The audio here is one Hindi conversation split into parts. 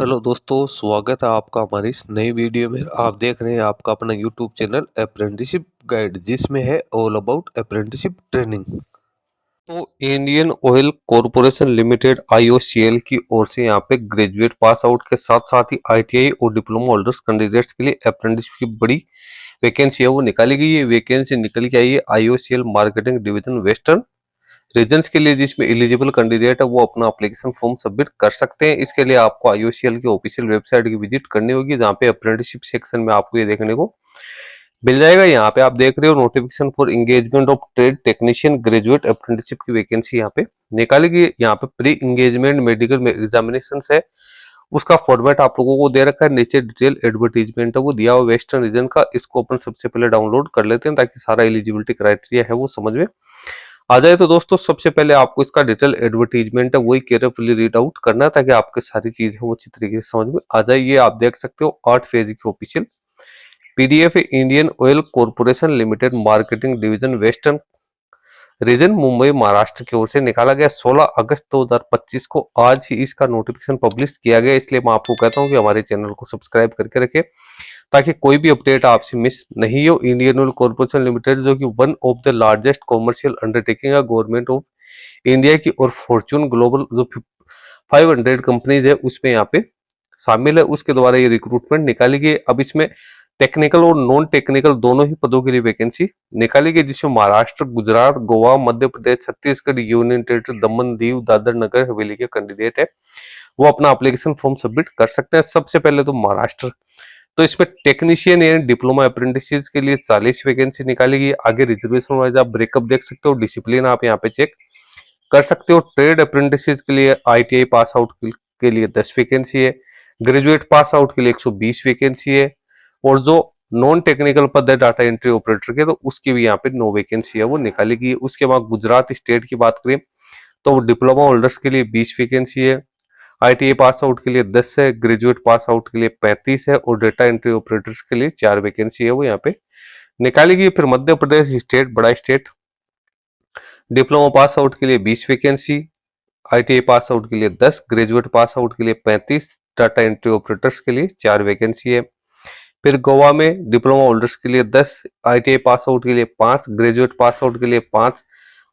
हेलो दोस्तों, स्वागत है आपका हमारी इस नई वीडियो में। आप देख रहे हैं आपका अपना यूट्यूब चैनल अप्रेंटिसशिप गाइड, जिसमें है ऑल अबाउट अप्रेंटिसशिप ट्रेनिंग। तो Indian oil corporation limited IOCL की ओर से यहाँ पे ग्रेजुएट पास आउट के साथ साथ ही ITI और डिप्लोमा होल्डर्स कैंडिडेट्स के लिए अप्रेंटिसशिप की बड़ी वैकेंसी है वो निकाली गई है। वैकेंसी निकल के आई है IOCL marketing division western regions के लिए, जिसमें एलिजिबल कैंडिडेट है वो अपना एप्लीकेशन फॉर्म सबमिट कर सकते हैं। इसके लिए आपको IOCL की ऑफिशियल वेबसाइट की विजिट करनी होगी, जहाँ पे अप्रेंटिसशिप सेक्शन में आपको ये देखने को मिल जाएगा। यहाँ पे आप देख रहे हो notification for engagement of trade technician graduate apprenticeship की वैकेंसी यहाँ पे निकाली गई। यहाँ पे प्री एंगेजमेंट मेडिकल एग्जामिनेशन है, उसका फॉर्मेट आप लोगों को दे रखा है। नीचे डिटेल एडवर्टीजमेंट है वो दिया हुआ वेस्टर्न रीजन का। इसको अपन सबसे पहले डाउनलोड कर लेते हैं ताकि सारा एलिजिबिलिटी क्राइटेरिया है वो समझ में आ जाए। तो दोस्तों सबसे पहले आपको इसका डिटेल एडवर्टीजमेंट है वही केयरफुली रीड आउट करना है ताकि आपके सारी चीज है वो अच्छी तरीके से समझ में आ जाए। ये आप देख सकते हो 8 पेज की official PDF Indian oil corporation limited marketing division western region Mumbai Maharashtra की ओर से निकाला गया 16 अगस्त 2025 को। आज ही इसका नोटिफिकेशन पब्लिश किया गया, इसलिए मैं आपको कहता हूं कि हमारे चैनल को सब्सक्राइब करके रखें ताकि कोई भी अपडेट आपसे मिस नहीं हो। इंडियन ऑयल कॉर्पोरेशन लिमिटेड जो कि one of the largest commercial undertaking है गवर्नमेंट ऑफ इंडिया की, और फॉर्च्यून ग्लोबल जो 500 कंपनीज है उसमें यहाँ पे शामिल है, उसके द्वारा ये रिक्रूटमेंट निकाली गई। अब इसमें टेक्निकल और नॉन टेक्निकल दोनों ही पदों के लिए वैकेंसी निकाली गई, जिसमें महाराष्ट्र, गुजरात, गोवा, मध्य प्रदेश, छत्तीसगढ़, यूनियन टेरिटरी, दमन, दीव, दादर नगर हवेली के कैंडिडेट है वो अपना एप्लीकेशन फॉर्म सबमिट कर सकते हैं। सबसे पहले तो महाराष्ट्र, तो इसमें टेक्नीशियन एंड डिप्लोमा अप्रेंटिस के लिए 40 वैकेंसी निकाली गई। आगे रिजर्वेशन वाइज आप ब्रेकअप देख सकते हो, डिसिप्लिन आप यहाँ पे चेक कर सकते हो। ट्रेड अप्रेंटिस के लिए ITI पास आउट के लिए 10 वैकेंसी है, ग्रेजुएट पास आउट के लिए 120 वैकेंसी है, और जो नॉन टेक्निकल पद है डाटा एंट्री ऑपरेटर के, तो उसकी भी यहाँ पे 9 वैकेंसी है वो निकाली गई। उसके बाद गुजरात स्टेट की बात करें तो डिप्लोमा होल्डर्स के लिए 20 वैकेंसी है, ITI पास आउट के लिए 10 है, ग्रेजुएट पास आउट के लिए 35 है, और डेटा एंट्री ऑपरेटर्स के लिए 4 वैकेंसी है वो यहाँ पे निकाली गई। फिर मध्य प्रदेश स्टेट, बड़ा स्टेट, डिप्लोमा पास आउट के लिए 20 वैकेंसी, ITI पास आउट के लिए 10, ग्रेजुएट पास आउट के लिए 35, डाटा एंट्री ऑपरेटर्स के लिए 4 वैकेंसी है। फिर गोवा में डिप्लोमा होल्डर्स के लिए 10, ITI पास आउट के लिए 5, ग्रेजुएट पास आउट के लिए 5,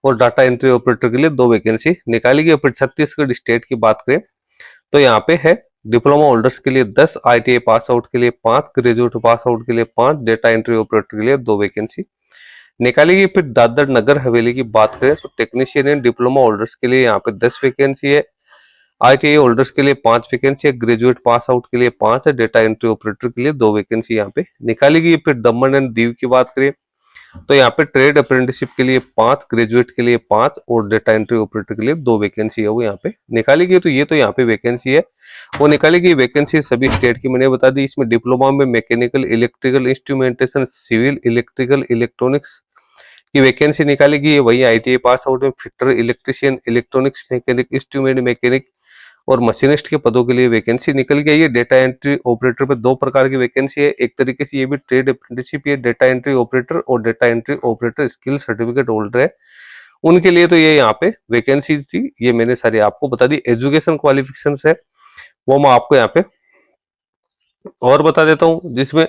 और डाटा एंट्री ऑपरेटर के लिए 2 वैकेंसी निकाली गई। फिर छत्तीसगढ़ स्टेट की बात करें तो यहाँ पे है डिप्लोमा होल्डर्स के लिए 10, ITI पास आउट के लिए 5, ग्रेजुएट पास आउट के लिए 5, डेटा एंट्री ऑपरेटर के लिए 2 वैकेंसी निकाली गई। फिर दादर नगर हवेली की बात करें तो टेक्नीशियन एंड डिप्लोमा होल्डर्स के लिए यहाँ पे 10 वैकेंसी है, ITI होल्डर्स के लिए 5 वैकेंसी है, ग्रेजुएट पास आउट के लिए 5 है, डेटा एंट्री ऑपरेटर के लिए 2 वैकेंसी यहाँ पे निकाली गई। फिर दमन एंड दीव की बात करें तो यहाँ पे ट्रेड अप्रेंटिसशिप के लिए 5, ग्रेजुएट के लिए 5, और डेटा एंट्री ऑपरेटर के लिए 2 वैकेंसी है वो यहाँ पे निकाली गई। तो ये तो यहाँ पे वैकेंसी है वो निकाली गई। वैकेंसी सभी स्टेट की मैंने बता दी। इसमें डिप्लोमा में mechanical, electrical, instrumentation, civil, electrical, electronics की वैकेंसी निकाली गई है। वही ITI पास आउट में fitter, electrician, electronics mechanic, instrument mechanic और मशीनिस्ट के पदों के लिए वैकेंसी निकल गई है। डेटा एंट्री ऑपरेटर पे 2 प्रकार की वैकेंसी है, एक तरीके से ये भी ट्रेड अप्रेंटिसशिप है, डेटा एंट्री ऑपरेटर और data entry operator skill certificate holder है उनके लिए। तो ये यहाँ पे वैकेंसी थी, ये मैंने सारी आपको बता दी। एजुकेशन क्वालिफिकेशन है वो मैं आपको यहाँ पे और बता देता हूँ, जिसमें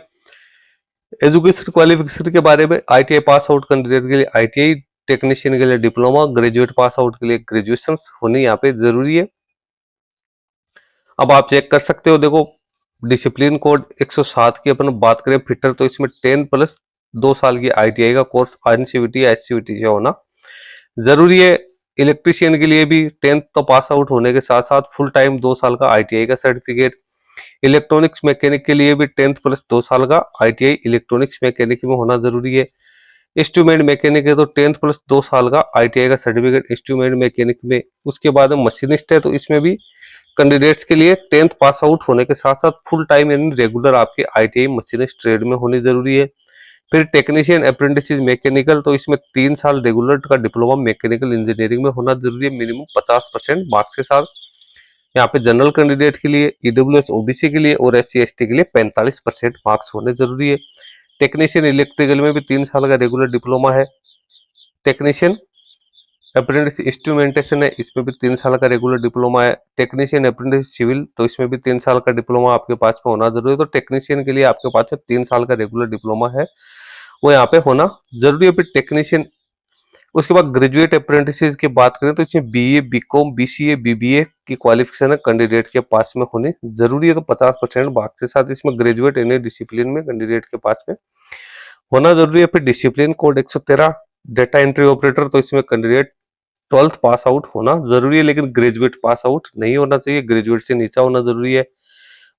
एजुकेशन क्वालिफिकेशन के बारे में ITI पास आउट कैंडिडेट के लिए ITI, टेक्नीशियन के लिए डिप्लोमा, ग्रेजुएट पास आउट के लिए ग्रेजुएशन होनी यहाँ पे जरूरी है। अब आप चेक कर सकते हो, देखो डिसिप्लिन कोड 107 की अपन बात करें फिटर, तो इसमें 10 प्लस 2 साल की ITI का कोर्स NCVT या SCVT से होना जरूरी है। इलेक्ट्रिशियन के लिए भी 10th तो पास आउट होने के साथ साथ फुल टाइम 2 साल का ITI का सर्टिफिकेट। इलेक्ट्रॉनिक्स मैकेनिक के लिए भी 10th प्लस 2 साल का ITI इलेक्ट्रॉनिक्स मैकेनिक में होना जरूरी है। इंस्ट्रूमेंट मैकेनिक है तो 10th प्लस 2 साल का ITI का सर्टिफिकेट इंस्ट्रूमेंट मैकेनिक में। उसके बाद मशीनिस्ट है तो इसमें भी कैंडिडेट्स के लिए 10th पास आउट होने के साथ साथ फुल टाइम यानी रेगुलर आपके ITI मशीनिस्ट ट्रेड में होनी जरूरी है। फिर टेक्नीशियन अप्रेंटिस मैकेनिकल, तो इसमें 3 साल रेगुलर का डिप्लोमा मैकेनिकल इंजीनियरिंग में होना जरूरी है, मिनिमम 50% मार्क्स के साथ। यहाँ पे जनरल कैंडिडेट के लिए, EWS OBC के लिए और SC ST के लिए 45% मार्क्स होने जरूरी है। टेक्नीशियन इलेक्ट्रिकल में भी 3 साल का रेगुलर डिप्लोमा है। टेक्नीशियन अप्रेंटिस इंस्ट्रूमेंटेशन है, इसमें भी 3 साल का रेगुलर डिप्लोमा है। टेक्नीशियन अप्रेंटिस सिविल, तो इसमें भी 3 साल का डिप्लोमा आपके पास में होना जरूरी है। तो टेक्नीशियन के लिए आपके पास में 3 साल का रेगुलर डिप्लोमा है, वो यहाँ पे होना जरूरी है। फिर टेक्नीशियन, उसके बाद ग्रेजुएट अप्रेंटिस की बात करें तो इसमें बीए, बीकॉम, बीसीए, बीबीए की क्वालिफिकेशन है कैंडिडेट के पास में होनी जरूरी है। तो 50% मार्क्स के साथ इसमें ग्रेजुएट एनी डिसिप्लिन में कैंडिडेट के पास में होना जरूरी है। फिर discipline code 113 data entry operator, तो इसमें कैंडिडेट 12th पास आउट होना जरूरी है, लेकिन ग्रेजुएट पास आउट नहीं होना चाहिए, ग्रेजुएट से नीचा होना जरूरी है।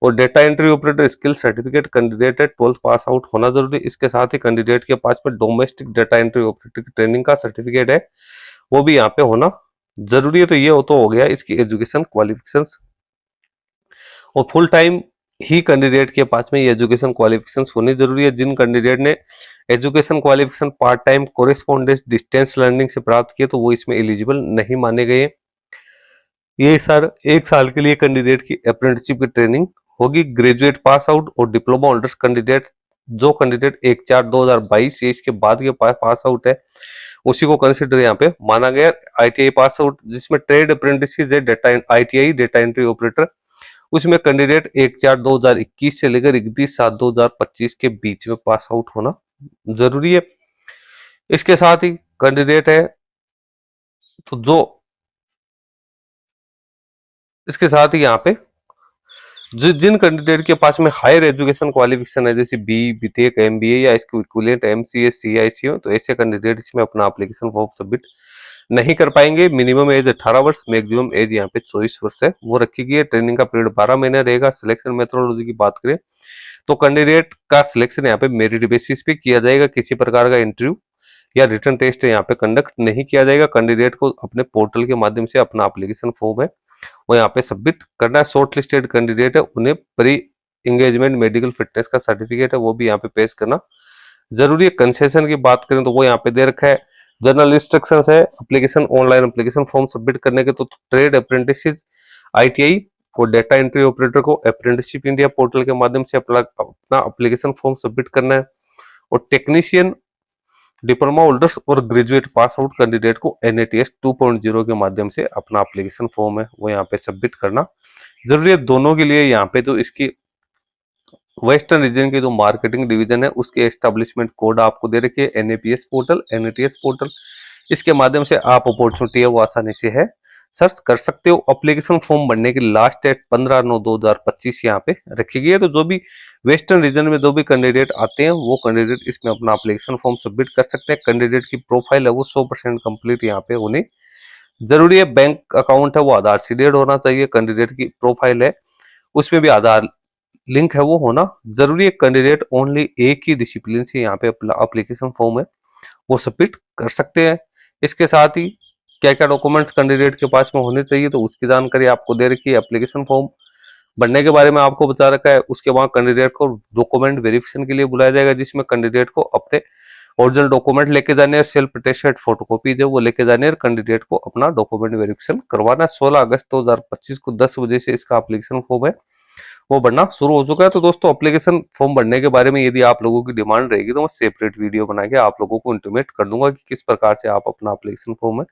और data entry operator skill certificate candidate है 12th पास आउट होना जरूरी है। इसके साथ ही कैंडिडेट के पास में डोमेस्टिक डेटा एंट्री ऑपरेटर की ट्रेनिंग का सर्टिफिकेट है, वो भी यहाँ पे होना जरूरी है। तो ये हो गया इसकी एजुकेशन क्वालिफिकेशंस। और फुल टाइम ही कैंडिडेट के पास में ये एजुकेशन क्वालिफिकेशंस होनी जरूरी है। जिन कैंडिडेट ने education qualification part time correspondence distance learning से प्राप्त किए, तो वो इसमें एलिजिबल नहीं माने गए। ये सर 1 साल के लिए कैंडिडेट की अप्रेंटिसशिप की ट्रेनिंग होगी। ग्रेजुएट पास आउट और डिप्लोमा होल्डर्स कैंडिडेट, जो कैंडिडेट 1/4/2022 से इसके बाद के पास आउट है, उसी को कंसिडर यहाँ पे माना गया। आईटीआई पास आउट, जिसमें ट्रेड अप्रेंटिस है data ITI data entry operator, उसमें कैंडिडेट 1/4/2021 से लेकर 31/7/2025 के बीच में पास आउट होना जरूरी है। इसके साथ ही कैंडिडेट है तो जो इसके साथ ही यहाँ पे जिन कैंडिडेट के पास में हायर एजुकेशन क्वालिफिकेशन है, जैसे बी, बीटेक, एमबीए या इसके इक्विवेलेंट एमसीए, सीआईसीओ, तो ऐसे कैंडिडेट इसमें अपना एप्लीकेशन फॉर्म सबमिट नहीं कर पाएंगे। मिनिमम एज 18 वर्ष, मैक्सिमम एज यहाँ पे 24 वर्ष है, वो रखी गई है। ट्रेनिंग का पीरियड 12 महीने रहेगा। सिलेक्शन मेथोडोलॉजी की बात करें तो कैंडिडेट का सिलेक्शन यहाँ पे मेरिट बेसिस पे किया जाएगा। किसी प्रकार का इंटरव्यू या रिटर्न टेस्ट यहाँ पे कंडक्ट नहीं किया जाएगा। कैंडिडेट को अपने पोर्टल के माध्यम से अपना एप्लीकेशन फॉर्म है वो यहाँ पे सबमिट करना है। शॉर्ट लिस्टेड कैंडिडेट है, उन्हें प्री इंगेजमेंट मेडिकल फिटनेस का सर्टिफिकेट है, वो भी यहाँ पे पेश करना जरूरी है। कंसेशन की बात करें तो वो यहाँ पे दे रखा है। जनरल इंस्ट्रक्शंस है application, online application form submit करने के। तो ट्रेड अप्रेंटिस, आईटीआई और डेटा एंट्री ऑपरेटर को अप्रेंटिसशिप इंडिया पोर्टल के माध्यम से अपना एप्लीकेशन फॉर्म सबमिट करना है। और टेक्नीशियन, डिप्लोमा होल्डर्स और ग्रेजुएट पास आउट कैंडिडेट को NATS 2.0 के माध्यम से अपना एप्लीकेशन फॉर्म है वो यहाँ पे सबमिट करना जरूरी है। दोनों के लिए यहाँ पे जो इसकी वेस्टर्न रीजन की जो मार्केटिंग डिवीजन है उसके एस्टेब्लिशमेंट कोड आपको दे रखी है, NATS पोर्टल। इसके माध्यम से आप अपॉर्चुनिटी है वो आसानी से है सर्च कर सकते हो। एप्लीकेशन फॉर्म भरने की लास्ट डेट 15/9/2025 यहाँ पे रखी गई है। तो जो भी वेस्टर्न रीजन में जो भी कैंडिडेट आते हैं वो कैंडिडेट इसमें अपना एप्लीकेशन फॉर्म सबमिट कर सकते हैं। कैंडिडेट की प्रोफाइल है वो 100% कंप्लीट यहाँ पे होनी जरूरी है। बैंक अकाउंट है वो आधार सीडेड होना चाहिए। कैंडिडेट की प्रोफाइल है उसमें भी आधार लिंक है वो होना जरूरी है। कैंडिडेट ओनली एक ही डिसिप्लिन से यहाँ पे एप्लीकेशन फॉर्म है वो सबमिट कर सकते हैं। इसके साथ ही क्या क्या डॉक्यूमेंट्स कैंडिडेट के पास में होने चाहिए तो उसकी जानकारी आपको दे रखी है। एप्लीकेशन फॉर्म भरने के बारे में आपको बता रखा है। उसके बाद कैंडिडेट को डॉक्यूमेंट वेरिफिकेशन के लिए बुलाया जाएगा, जिसमें कैंडिडेट को अपने ओरिजिनल डॉक्यूमेंट लेके जाने और सेल्फ अटेस्टेड फोटोकॉपी जो वो लेके जाने और कैंडिडेट को अपना डॉक्यूमेंट वेरिफिकेशन करवाना। 16 अगस्त 2025 को 10 बजे से इसका एप्लीकेशन फॉर्म है वो भरना शुरू हो चुका है। तो दोस्तों एप्लीकेशन फॉर्म भरने के बारे में यदि आप लोगों की डिमांड रहेगी तो मैं सेपरेट वीडियो बना के आप लोगों को इंटीमेट कर दूंगा कि किस प्रकार से आप अपना एप्लीकेशन फॉर्म है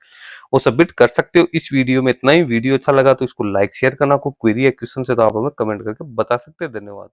वो सबमिट कर सकते हो। इस वीडियो में इतना ही। वीडियो अच्छा लगा तो इसको लाइक शेयर करना। कोई क्वेरी या क्वेश्चन से तो आप हमें कमेंट करके बता सकते हैं। धन्यवाद।